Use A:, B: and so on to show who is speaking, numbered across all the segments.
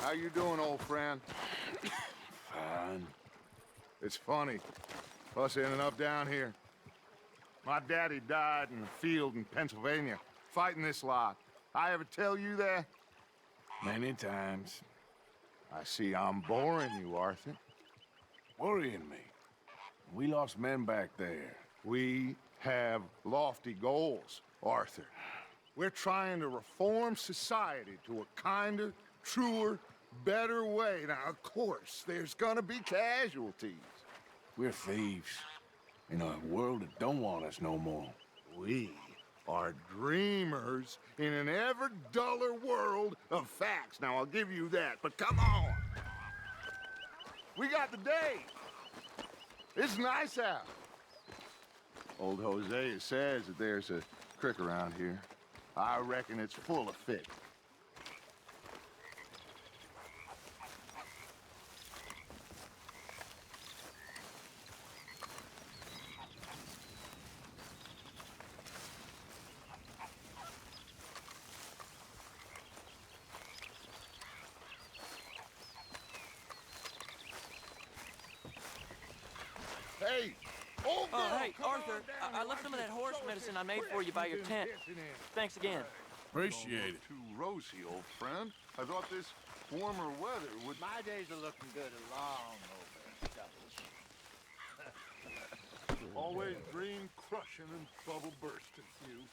A: How you doing, old friend?
B: Fine.
A: It's funny. Us ending up down here. My daddy died in the field in Pennsylvania, fighting this lot. I ever tell you that?
B: Many times.
A: I see I'm boring you, Arthur.
B: Worrying me. We lost men back there.
A: We have lofty goals, Arthur. We're trying to reform society to a kinder, truer, better way. Now, of course, there's gonna be casualties.
B: We're thieves. In a world that don't want us no more.
A: We are dreamers in an ever duller world of facts. Now, I'll give you that, but come on. We got the day. It's nice out. Old Hosea says that there's a creek around here. I reckon it's full of fish. Hey! Oh,
C: hey, Arthur, I left some of that horse medicine I made for you by your tent. Thanks again.
B: Appreciate it.
A: Too rosy, old friend. I thought this warmer weather would...
D: My days are looking good along over, Doubles.
A: Always dream crushing and bubble bursting, you.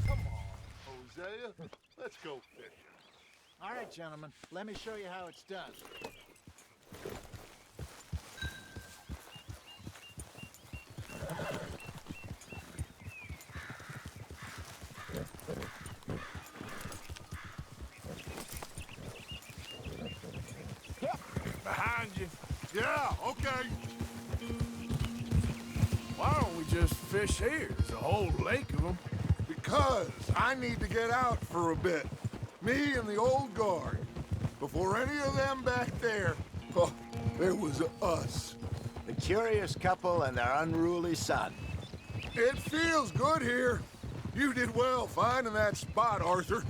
A: Come on, Hosea. Let's go fishing.
D: All right, gentlemen, let me show you how it's done.
B: Behind you.
A: Yeah, okay.
B: Why don't we just fish here? There's a whole lake of them.
A: Because I need to get out for a bit. Me and the old guard. Before any of them back there, oh, there was us.
D: The curious couple and their unruly son.
A: It feels good here. You did well finding that spot, Arthur.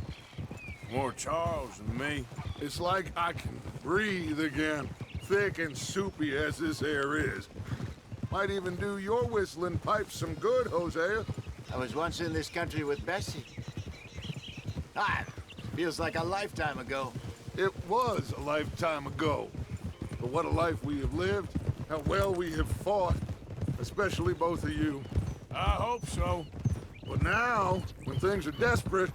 B: More Charles than me.
A: It's like I can breathe again, thick and soupy as this air is. Might even do your whistling pipes some good, Hosea.
D: I was once in this country with Bessie. Ah, feels like a lifetime ago.
A: It was a lifetime ago. But what a life we have lived, how well we have fought, especially both of you.
B: I hope so.
A: But now, when things are desperate,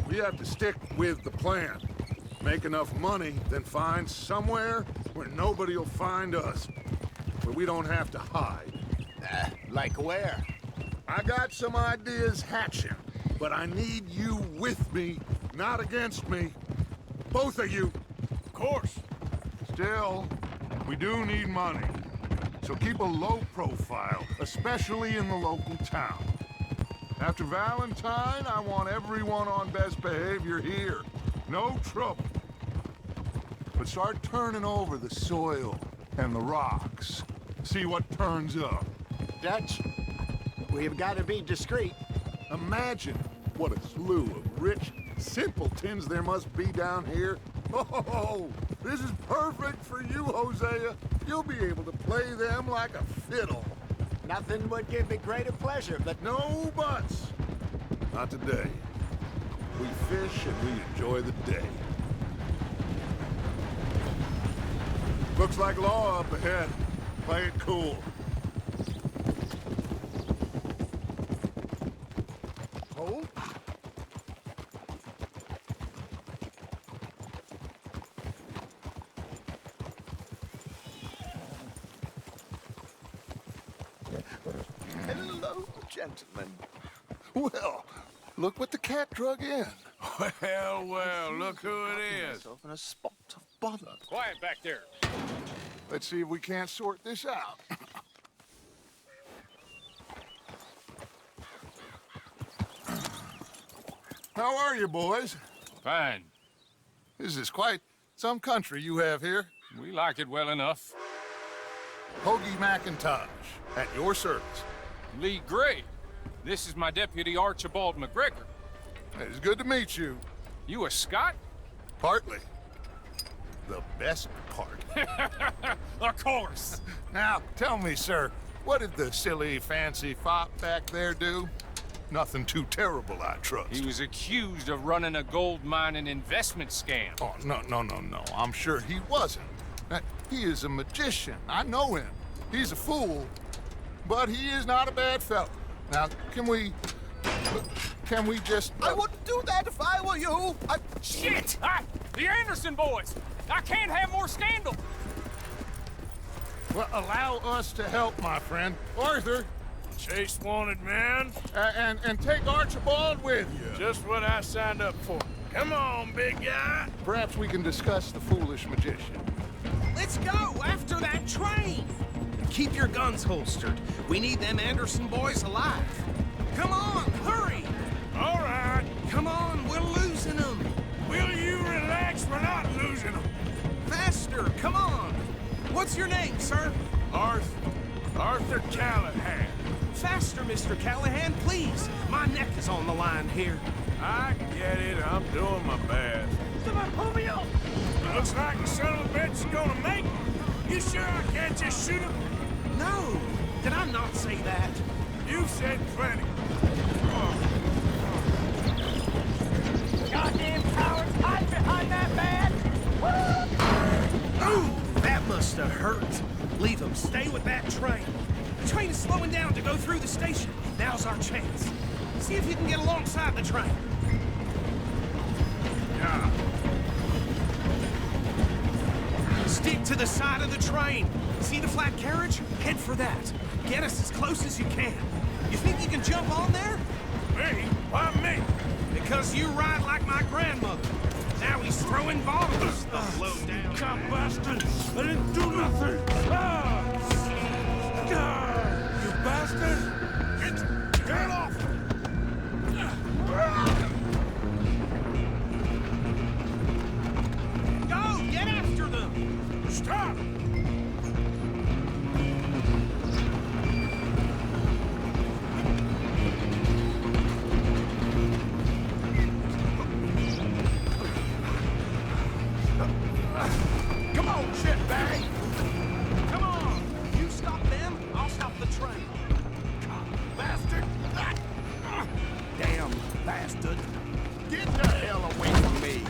A: we have to stick with the plan. Make enough money, then find somewhere where nobody will find us. Where we don't have to hide.
D: Like where?
A: I got some ideas hatching, but I need you with me, not against me. Both of you.
B: Of course.
A: Still, we do need money. So keep a low profile, especially in the local town. After Valentine, I want everyone on best behavior here. No trouble. But start turning over the soil and the rocks. See what turns up.
D: Dutch, we've got to be discreet.
A: Imagine what a slew of rich simpletons there must be down here. Oh, this is perfect for you, Hosea. You'll be able to play them like a fiddle.
D: Nothing would give me greater pleasure, but
A: No buts. Not today. We fish and we enjoy the day. Looks like law up ahead. Play it cool. Hold. Hello, gentlemen. Well, look what the cat drug in.
B: Well, look who it is.
A: Myself in a spot of bother.
E: Quiet back there.
A: Let's see if we can't sort this out. How are you, boys?
E: Fine.
A: This is quite some country you have here.
E: We like it well enough.
A: Hoagie McIntosh, at your service.
E: Lee Gray. This is my deputy Archibald McGregor.
A: It's good to meet you.
E: You a Scot?
A: Partly. the best part.
E: Of course.
A: Now, tell me, sir, what did the silly, fancy fop back there do? Nothing too terrible, I trust.
E: He was accused of running a gold mining investment scam.
A: Oh, no. I'm sure he wasn't. He is a magician. I know him. He's a fool, but he is not a bad fellow. Now, can we just...
F: I wouldn't do that if I were you.
E: Shit! The Anderson boys! I can't have more scandal!
A: Well, allow us to help, my friend. Arthur,
B: Chase wanted, man.
A: and take Archibald with you.
B: Just what I signed up for. Come on, big guy.
A: Perhaps we can discuss the foolish magician.
F: Let's go after that train. Keep your guns holstered. We need them Anderson boys alive. Come on, hurry.
B: All right.
F: Come on, we're losing them.
B: Will you relax? We're not losing them.
F: Faster, come on. What's your name, sir?
B: Arthur Callahan.
F: Faster, Mr. Callahan, please. My neck is on the line here.
B: I get it. I'm doing my best.
F: Someone pull me up.
B: Looks like the son of a bitch is gonna make it. You sure I can't just shoot him?
F: No, did I not say that?
B: You said plenty.
C: Goddamn cowards, hide behind that man!
F: Ooh, that must have hurt. Leave them. Stay with that train. The train is slowing down to go through the station. Now's our chance. See if you can get alongside the train.
B: Yeah.
F: Stick to the side of the train. See the flat carriage? Head for that. Get us as close as you can. You think you can jump on there?
B: Me? Why me?
F: Because you ride like my grandmother. Now he's throwing bottles. Low down.
B: Come bastard! I didn't do nothing! You bastard! Get off!
F: Go! Get after them!
B: Stop!
F: Come on, shitbag! Come on! You stop them, I'll stop the train. Bastard! Damn bastard!
D: Get the hell away from me!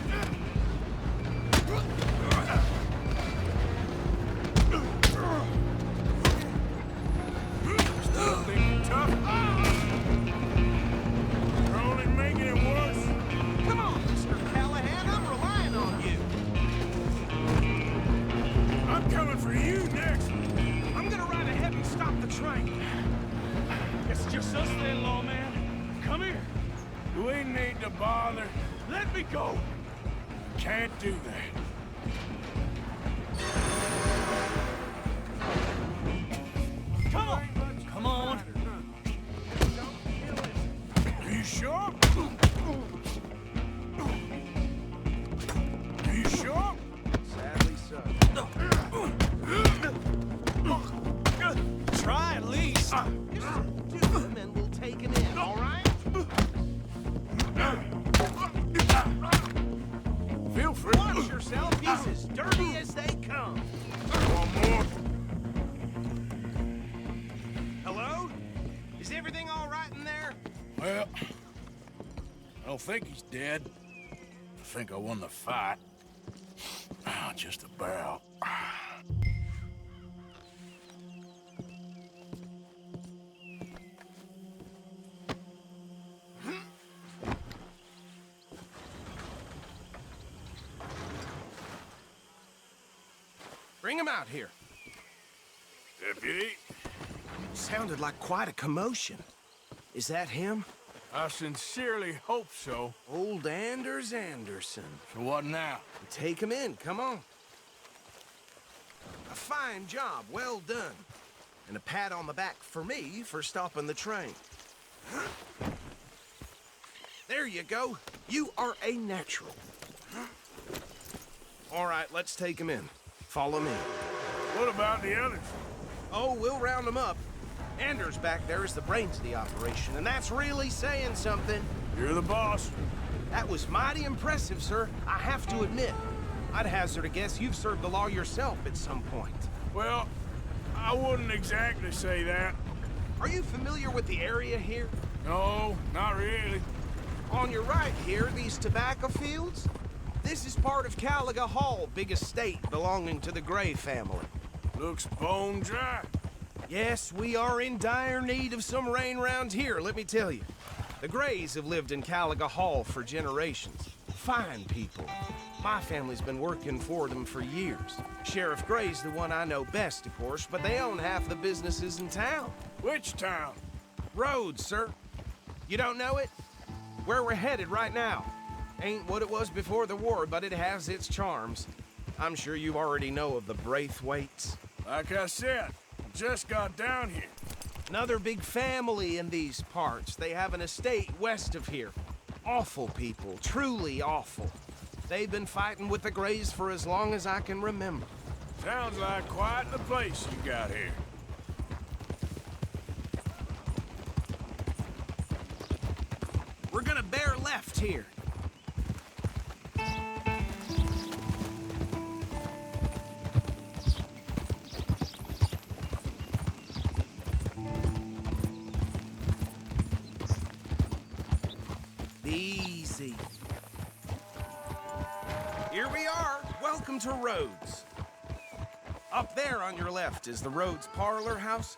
B: Still thinking tough? You're only making it worse.
F: Come on, Mr. Callahan, I'm relying on you.
B: I'm coming for you next.
F: I'm gonna ride ahead and stop the train.
E: It's just us then, lawman. Come here.
B: We need to bother.
E: Let me go.
B: Can't do that.
E: Come on. Come on.
B: Are you sure? Are you sure?
F: Sadly so. Try at least. Just do them and we'll take him in, all right?
B: Feel free.
F: Watch yourself. He's as dirty as they come.
B: One more.
F: Hello? Is everything all right in there?
B: Well, I don't think he's dead. I think I won the fight. Just about.
F: Bring him out here.
B: Deputy,
F: Sounded like quite a commotion. Is that him?
B: I sincerely hope so.
F: Old Anders Anderson.
B: So what now?
F: Take him in, come on. A fine job, well done. And a pat on the back for me for stopping the train. There you go. You are a natural. All right, let's take him in. Follow me.
B: What about the others?
F: Oh, we'll round them up. Anders back there is the brains of the operation, and that's really saying something.
B: You're the boss.
F: That was mighty impressive, sir. I have to admit. I'd hazard a guess you've served the law yourself at some point.
B: Well, I wouldn't exactly say that.
F: Are you familiar with the area here?
B: No, not really.
F: On your right here, these tobacco fields? This is part of Caliga Hall, big estate belonging to the Gray family.
B: Looks bone dry.
F: Yes, we are in dire need of some rain round here, let me tell you. The Grays have lived in Caliga Hall for generations. Fine people. My family's been working for them for years. Sheriff Gray's the one I know best, of course, but they own half the businesses in town.
B: Which town?
F: Rhodes, sir. You don't know it? Where we're headed right now. Ain't what it was before the war, but it has its charms. I'm sure you already know of the Braithwaites.
B: Like I said, just got down here.
F: Another big family in these parts. They have an estate west of here. Awful people, truly awful. They've been fighting with the Grays for as long as I can remember.
B: Sounds like quite the place you got here.
F: We're gonna bear left here. Easy. Here we are. Welcome to Rhodes. Up there on your left is the Rhodes Parlor House.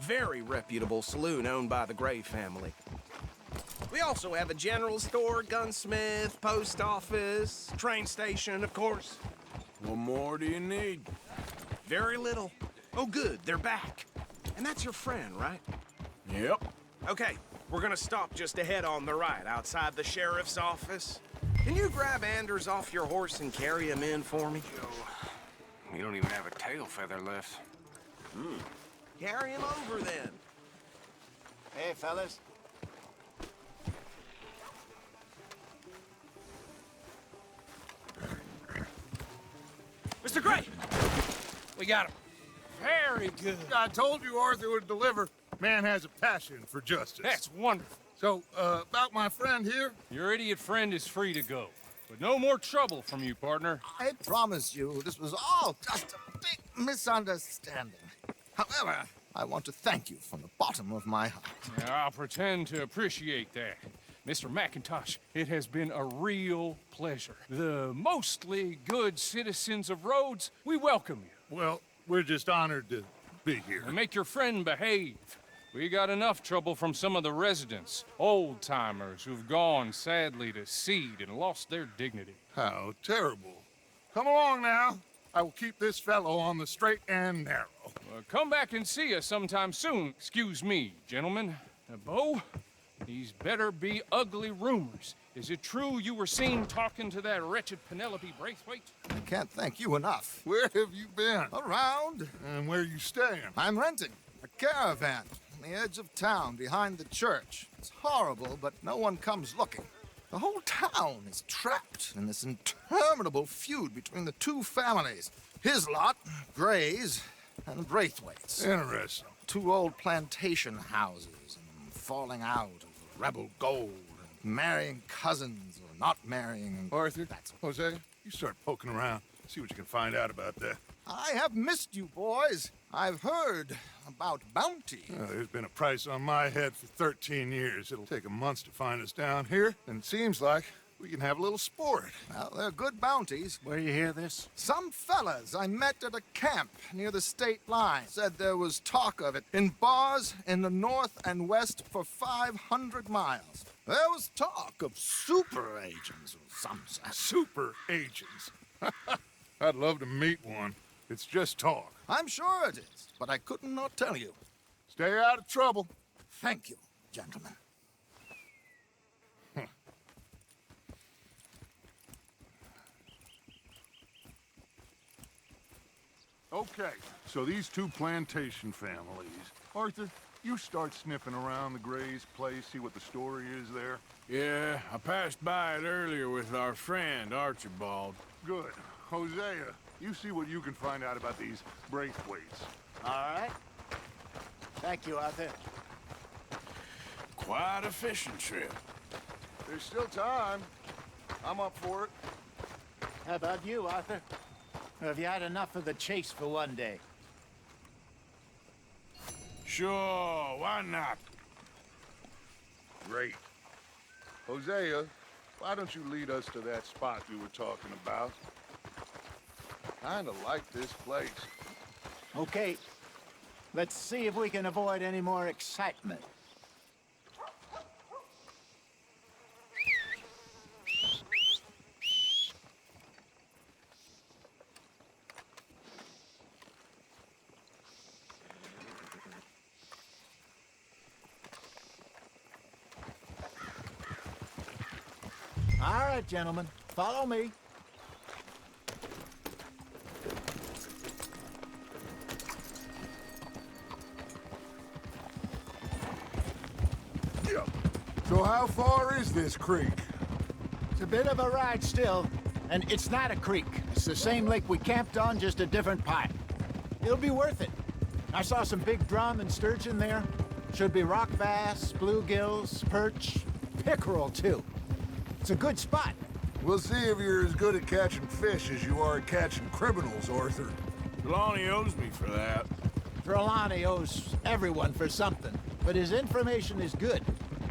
F: Very reputable saloon owned by the Gray family. We also have a general store, gunsmith, post office, train station, of course.
B: What more do you need?
F: Very little. Oh, good, they're back. And that's your friend, right?
B: Yep.
F: Okay, we're gonna stop just ahead on the right, outside the sheriff's office. Can you grab Anders off your horse and carry him in for me?
G: You don't even have a tail feather left.
F: Carry him over, then.
D: Hey, fellas.
E: Mr. Gray! We got him. Very good.
A: I told you Arthur would deliver. Man has a passion for justice.
E: That's wonderful.
A: So, about my friend here?
H: Your idiot friend is free to go. But no more trouble from you, partner.
I: I promise you, this was all just a big misunderstanding. However, I want to thank you from the bottom of my heart.
H: Now, I'll pretend to appreciate that. Mr. McIntosh, it has been a real pleasure. The mostly good citizens of Rhodes, we welcome you.
A: Well, we're just honored to be here.
H: And make your friend behave. We got enough trouble from some of the residents, old-timers who've gone, sadly, to seed and lost their dignity.
A: How terrible. Come along now. I will keep this fellow on the straight and narrow.
H: Come back and see us sometime soon. Excuse me, gentlemen. Bo, these better be ugly rumors. Is it true you were seen talking to that wretched Penelope Braithwaite?
I: I can't thank you enough.
A: Where have you been?
I: Around,
A: And where you staying?
I: I'm renting a caravan on the edge of town behind the church. It's horrible, but no one comes looking. The whole town is trapped in this interminable feud between the two families. His lot, Gray's, and Braithwaite's.
A: Interesting.
I: Two old plantation houses and falling out of rebel gold and marrying cousins or not marrying.
A: Arthur,
I: That's
A: Jose, you start poking around. See what you can find out about that.
I: I have missed you, boys. I've heard about bounty.
A: There's been a price on my head for 13 years. It'll take a month to find us down here, and it seems like we can have a little sport.
I: Well, they're good bounties.
A: Where you hear this?
I: Some fellas I met at a camp near the state line said there was talk of it in bars in the north and west for 500 miles. There was talk of super agents of some sort.
A: Super agents. I'd love to meet one. It's just talk.
I: I'm sure it is, but I couldn't not tell you.
A: Stay out of trouble.
I: Thank you, gentlemen.
A: Okay, so these two plantation families. Arthur, you start sniffing around the Gray's place, see what the story is there.
B: Yeah, I passed by it earlier with our friend, Archibald.
A: Good. Hosea, you see what you can find out about these Braithwaites.
D: All right. Thank you, Arthur.
B: Quite a fishing trip.
A: There's still time. I'm up for it.
D: How about you, Arthur? Or have you had enough of the chase for one day?
B: Sure, why not?
A: Great. Hosea, why don't you lead us to that spot you were talking about? Kinda like this place.
D: Okay. Let's see if we can avoid any more excitement. All right, gentlemen, follow me.
A: So how far is this creek?
D: It's a bit of a ride still, and it's not a creek. It's the same lake we camped on, just a different pipe. It'll be worth it. I saw some big drum and sturgeon there. Should be rock bass, bluegills, perch, pickerel too. It's a good spot.
A: We'll see if you're as good at catching fish as you are at catching criminals, Arthur.
B: Trelawney owes me for that.
D: Trelawney owes everyone for something, but his information is good.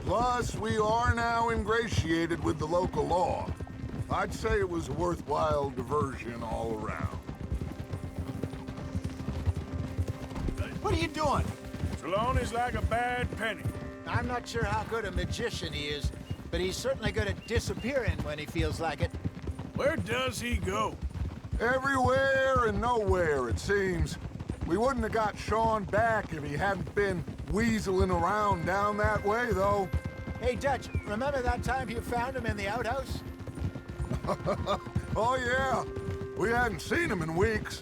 A: Plus, we are now ingratiated with the local law. I'd say it was a worthwhile diversion all around.
D: What are you doing?
B: Trelawney's like a bad penny.
D: I'm not sure how good a magician he is, but he's certainly good at disappearing when he feels like it.
B: Where does he go?
A: Everywhere and nowhere, it seems. We wouldn't have got Sean back if he hadn't been weaseling around down that way, though.
D: Hey, Dutch, remember that time you found him in the outhouse?
A: Oh, yeah. We hadn't seen him in weeks.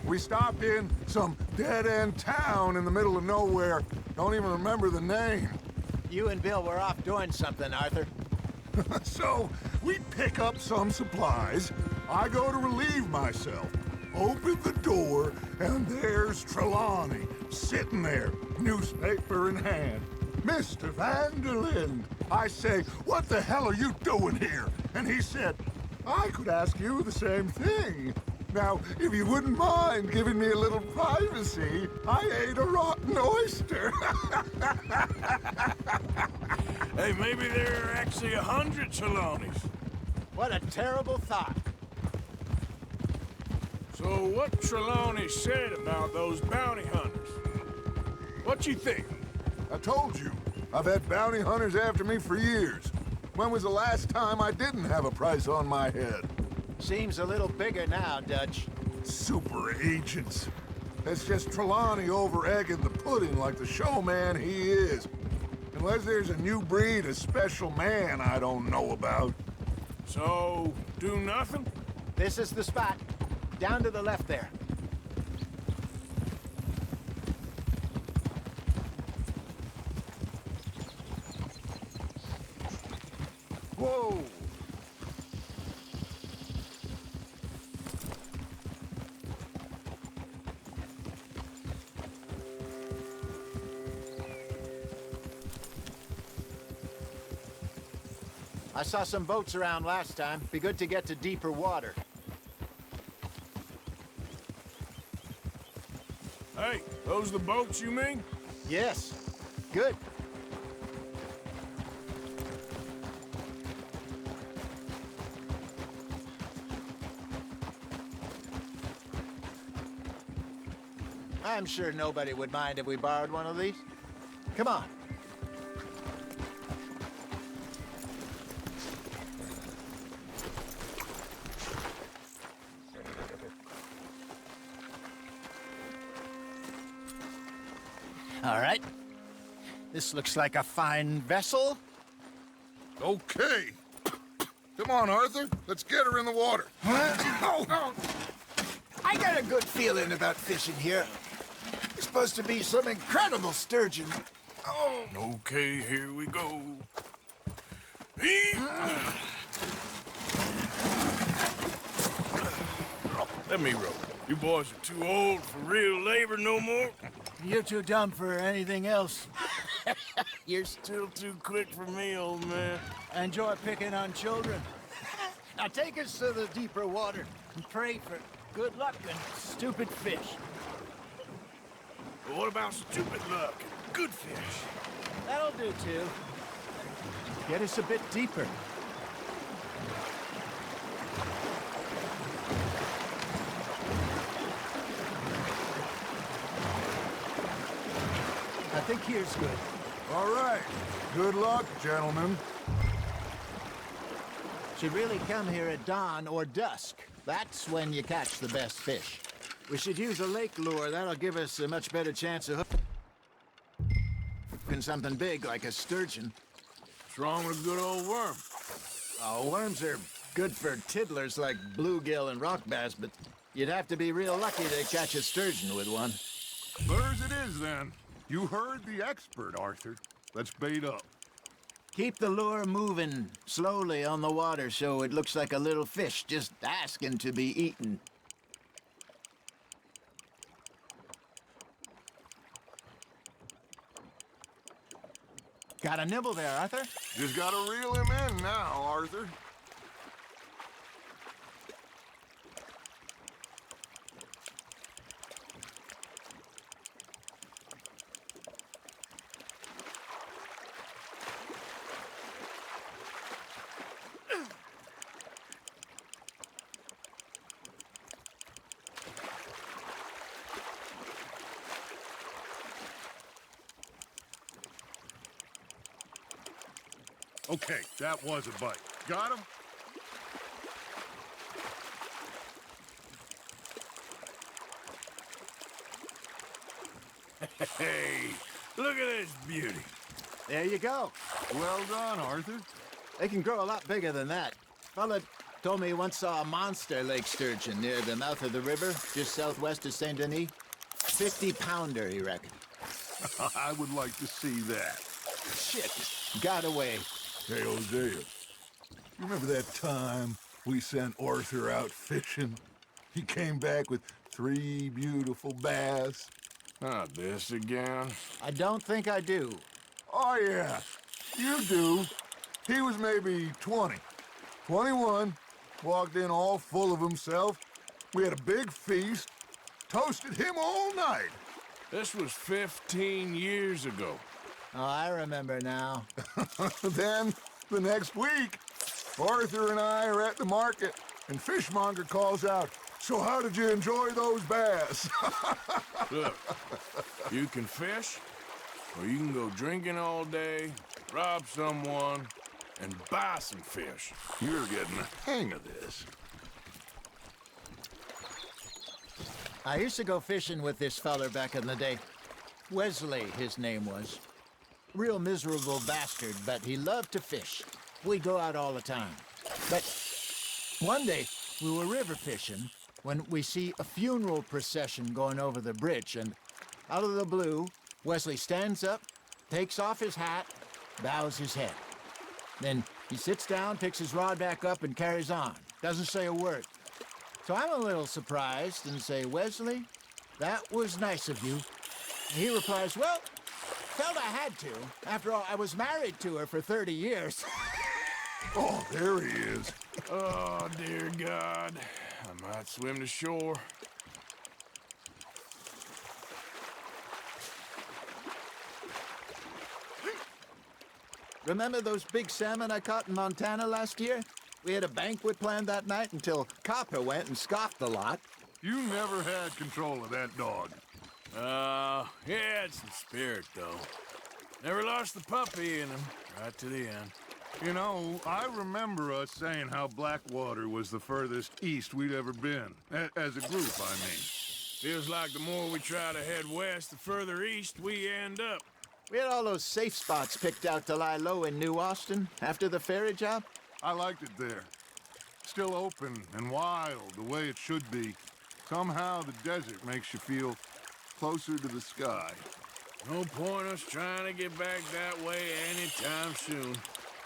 A: We stopped in some dead-end town in the middle of nowhere. Don't even remember the name.
D: You and Bill were off doing something, Arthur.
A: So, we pick up some supplies. I go to relieve myself. Open the door, and there's Trelawney, sitting there, newspaper in hand. Mr. Van der Linde. I say, what the hell are you doing here? And he said, I could ask you the same thing. Now, if you wouldn't mind giving me a little privacy, I ate a rotten oyster.
B: Hey, maybe there are actually 100 Trelawneys.
D: What a terrible thought.
B: So what Trelawney said about those bounty hunters? What you think?
A: I told you, I've had bounty hunters after me for years. When was the last time I didn't have a price on my head?
D: Seems a little bigger now, Dutch.
A: Super agents. That's just Trelawney over-egging the pudding like the showman he is. Unless there's a new breed of special man I don't know about.
B: So, do nothing?
D: This is the spot. Down to the left there.
A: Whoa!
D: I saw some boats around last time. Be good to get to deeper water.
B: Hey, those the boats you mean?
D: Yes. Good. I'm sure nobody would mind if we borrowed one of these. Come on. All right. This looks like a fine vessel.
A: Okay. Come on, Arthur. Let's get her in the water.
D: I got a good feeling about fishing here. There's supposed to be some incredible sturgeon. Oh.
B: Okay, here we go. Let me row. You boys are too old for real labor no more.
D: You're too dumb for anything else.
B: You're still too quick for me, old man.
D: Enjoy picking on children. Now take us to the deeper water and pray for good luck and stupid fish.
B: But what about stupid luck and good fish?
D: That'll do, too. Get us a bit deeper. I think here's good.
A: All right. Good luck, gentlemen.
D: Should really come here at dawn or dusk. That's when you catch the best fish. We should use a lake lure. That'll give us a much better chance of hooking something big like a sturgeon.
B: What's wrong with a good old worm?
D: Oh, worms are good for tiddlers like bluegill and rock bass, but you'd have to be real lucky to catch a sturgeon with one.
A: Lures it is, then. You heard the expert, Arthur. Let's bait up.
D: Keep the lure moving slowly on the water so it looks like a little fish just asking to be eaten. Got a nibble there, Arthur?
A: Just gotta reel him in now, Arthur. Okay, that was a bite. Got him?
B: Hey, look at this beauty.
D: There you go.
A: Well done, Arthur.
D: They can grow a lot bigger than that. Fella told me he once saw a monster lake sturgeon near the mouth of the river, just southwest of Saint Denis. 50-pounder, he reckoned.
A: I would like to see that.
D: Shit, got away.
A: Hey, Hosea, you remember that time we sent Arthur out fishing? He came back with 3 beautiful bass.
B: Not this again.
D: I don't think I do.
A: Oh, yeah, you do. He was maybe 20, 21, walked in all full of himself. We had a big feast, toasted him all night.
B: This was 15 years ago.
D: Oh, I remember now.
A: Then, the next week, Arthur and I are at the market, and Fishmonger calls out, "So how did you enjoy those bass?"
B: Look, you can fish, or you can go drinking all day, rob someone, and buy some fish.
A: You're getting the hang of this.
D: I used to go fishing with this feller back in the day. Wesley, his name was. Real miserable bastard, but he loved to fish. We'd go out all the time. But one day, we were river fishing when we see a funeral procession going over the bridge, and out of the blue, Wesley stands up, takes off his hat, bows his head. Then he sits down, picks his rod back up, and carries on. Doesn't say a word. So I'm a little surprised and say, "Wesley, that was nice of you." And he replies, "Well, felt I had to. After all, I was married to her for 30 years.
A: Oh, there he is.
B: Oh, dear God. I might swim to shore.
D: Remember those big salmon I caught in Montana last year? We had a banquet planned that night until Copper went and scoffed the lot.
A: You never had control of that dog.
B: He had some spirit, though. Never lost the puppy in him, right to the end.
A: You know, I remember us saying how Blackwater was the furthest east we'd ever been. As a group, I mean.
B: Feels like the more we try to head west, the further east we end up.
D: We had all those safe spots picked out to lie low in New Austin after the ferry job.
A: I liked it there. Still open and wild, the way it should be. Somehow the desert makes you feel closer to the sky.
B: No point us trying to get back that way anytime soon.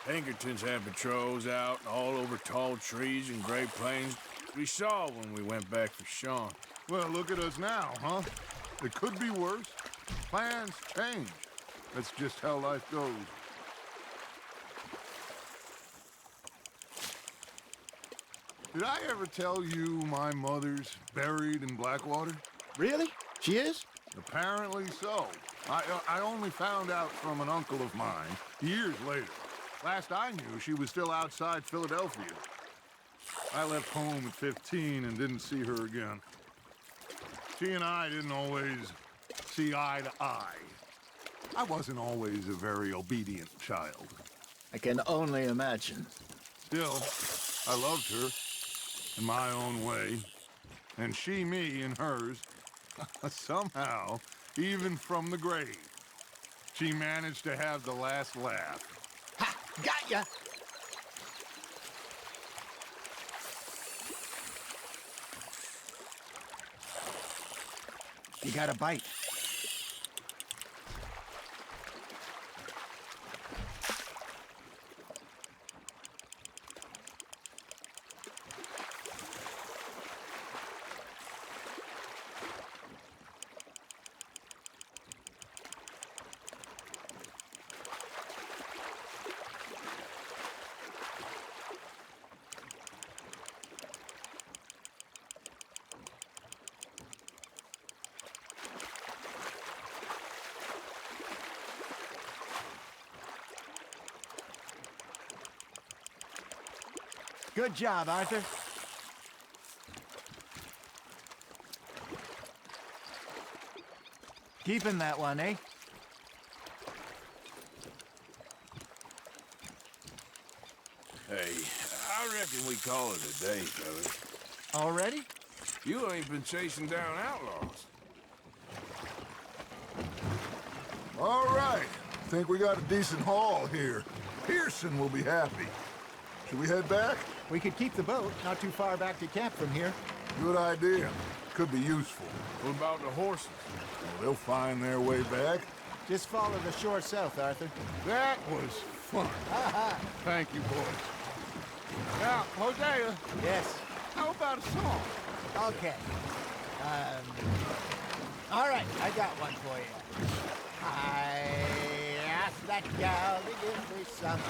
B: Pinkertons had patrols out all over tall trees and Great Plains. We saw when we went back for Sean.
A: Well, look at us now, huh? It could be worse. Plans change. That's just how life goes. Did I ever tell you my mother's buried in Blackwater?
D: Really? She is?
A: Apparently so. I only found out from an uncle of mine years later. Last I knew, she was still outside Philadelphia. I left home at 15 and didn't see her again. She and I didn't always see eye to eye. I wasn't always a very obedient child.
D: I can only imagine.
A: Still, I loved her in my own way, and she me in hers. Somehow, even from the grave, she managed to have the last laugh.
D: Ha! Got ya! You got a bite. Good job, Arthur. Keeping that one, eh?
B: Hey, I reckon we call it a day, fellas.
D: Already?
B: You ain't been chasing down outlaws.
A: All right. Think we got a decent haul here. Pearson will be happy. Should we head back?
D: We could keep the boat not too far back to camp from here.
A: Good idea. Could be useful.
B: What about the horses?
A: Well, they'll find their way back.
D: Just follow the shore south, Arthur.
A: That was fun. Thank you, boys. Now, Hosea,
D: Yes.
A: how about a song?
D: Okay. All right, I got one for you. I asked that gal to give me some.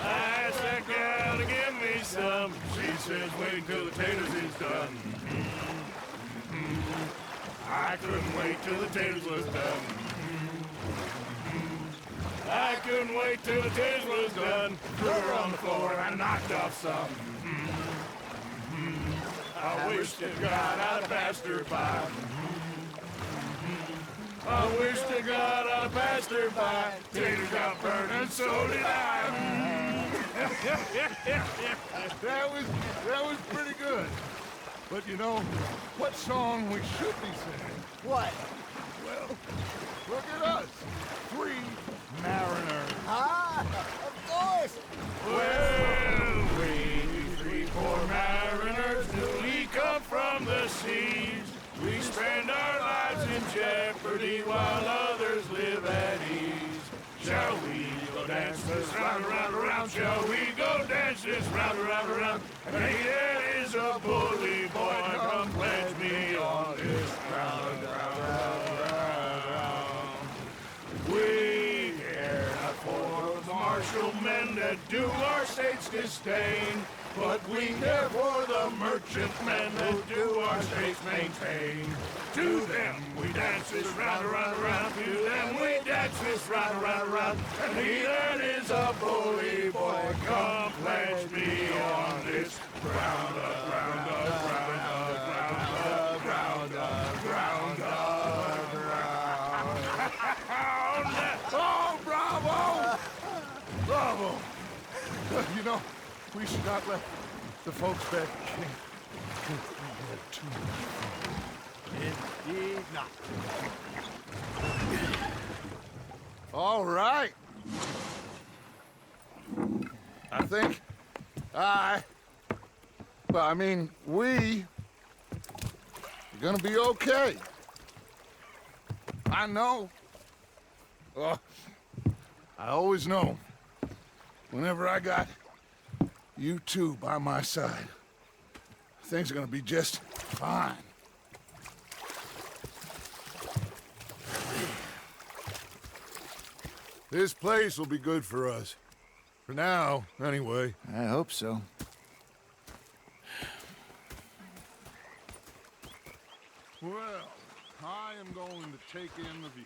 B: I asked that gal to give me some. She says wait till the taters is done. I couldn't wait till the taters was done. I couldn't wait till the taters was done. Threw her on the floor and I knocked off some. I wish to God I'd passed her by. I wish to God I passed her by. Taters got burned and so did I.
A: That was pretty good. But you know, what song we should be singing?
D: What?
A: Well, look at us. 3 mariners.
D: Ah, of course.
B: Well, we 3 poor mariners newly come from the seas. We spend our lives in jeopardy while others live at ease. Shall we go dance this round, round, round? Shall we go dance this round, round, round? And he that is a bully boy, come pledge me on this round, round, round, round, round. We care not for the martial men that do our state's disdain, but we care for the merchant men that do our states maintain. To them we dance this round, round, round. To them we dance this round, round, round. And he that is a bully boy, come pledge me on this round up, round up, round up, round up, round up, round up, round up. Oh, bravo! Bravo! You know, we should not let the folks back at camp get too much fun.
D: Indeed not.
A: All right. I think we are gonna be okay. I know. I always know. Whenever I got you two by my side, things are gonna be just fine. This place will be good for us. For now, anyway.
D: I hope so.
A: Well, I am going to take in the view.